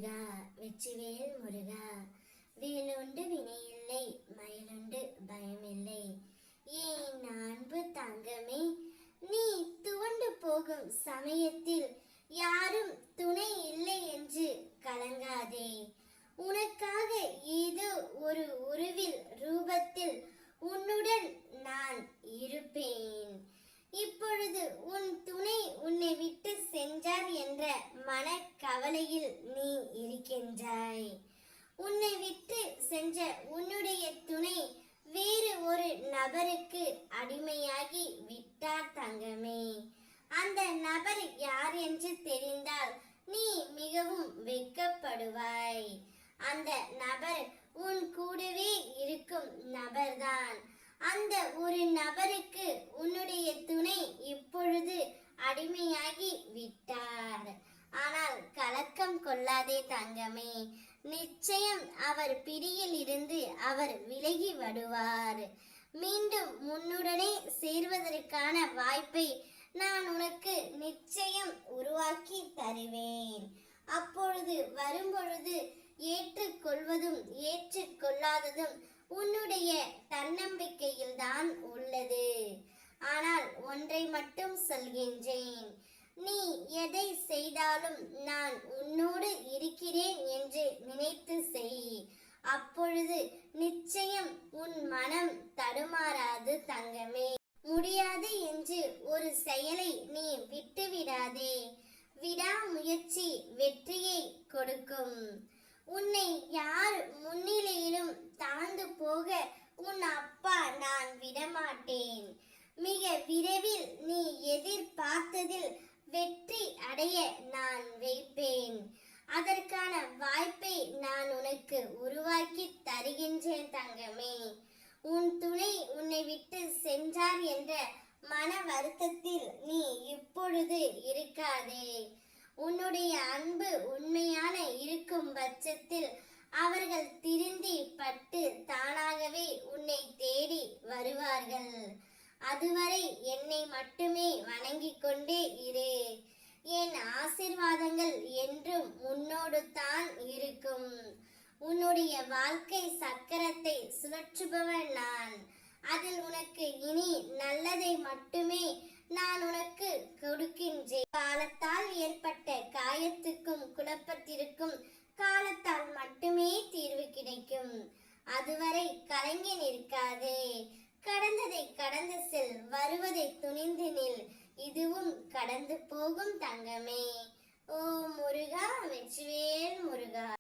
முருகா, வெற்றிவேல் முருகா, வேலுண்டு வினையில்லை, மயிலுண்டு பயமில்லை. ஏன் அன்பு தங்கமே, நீ துவண்டு போகும் சமயத்தில் யாரும் துணை இல்லை என்று கலங்காதே. உனக்காக ஏதோ ஒரு உருவில் ரூபத்தில் உன்னுடன் நான் இருப்பேன். இப்பொழுது உன் துணை உன்னை விட்டு சென்றார் என்ற மனக்கவலையில் நீ இருக்கின்றாய். உன்னை விட்டு சென்ற உன்னுடைய துணை வேறு ஒரு நபருக்கு அடிமையாகி விட்டார் தங்கமே. அந்த நபர் யார் என்று தெரிந்தால் நீ மிகவும் வெட்கப்படுவாய். அந்த நபர் உன் கூடவே இருக்கும் நபர்தான். அந்த ஒரு நபருக்கு உன்னுடைய துணை இப்பொழுது அடிமையாகி விட்டார். ஆனால் கலக்கம் கொள்ளாதே தங்கமே, நிச்சயம் அவர் பிடியில் இருந்து அவர் விலகி வருவார். மீண்டும் உன்னுடனே சேர்வதற்கான வாய்ப்பை நான் உனக்கு நிச்சயம் உருவாக்கி தருவேன். அப்பொழுது வரும்பொழுது ஏற்றுக்கொள்வதும் ஏற்றுக்கொள்ளாததும் உன்னுடைய தன்னம்பிக்கையில் தான் உள்ளது. ஆனால் ஒன்றை மட்டும் சொல்கின்றேன், நீ எதை செய்தாலும் நான் உன்னோடு இருக்கிறேன் என்று நினைத்து செய். அப்பொழுது நிச்சயம் உன் மனம் தடுமாறாது தங்கமே. முடியாது என்று ஒரு செயலை நீ விட்டுவிடாதே. விடாமுயற்சி வெற்றியை கொடுக்கும். உன்னை யார் முன்னிலையிலும் தாழ்ந்து போக உன் அப்பா நான் விடமாட்டேன். மிக விரைவில் நீ எதிர்பார்த்ததில் வெற்றி அடைய நான் வைப்பேன். அதற்கான வாய்ப்பை நான் உனக்கு உருவாக்கி தருகின்றேன் தங்கமே. உன் துணை உன்னை விட்டு சென்றார் என்ற மன வருத்தத்தில் நீ இப்பொழுது இருக்காதே. உன்னுடைய அன்பு உண்மையான இருக்கும் பட்சத்தில் அவர்கள் திருந்தி பட்டு தானாகவே உன்னை தேடி வருவார்கள். அதுவரை என்னை மட்டுமே வணங்கிக் கொண்டே இரு. என் ஆசீர்வாதங்கள் என்றும் உன்னோடு தான் இருக்கும். உன்னுடைய வாழ்க்கை சக்கரத்தை சுழற்றுபவன் நான். அதில் உனக்கு இனி நல்லதை மட்டுமே நான் உனக்கு கொடுக்கின்றேன். காலத்தால் ஏற்பட்ட காயத்துக்கும்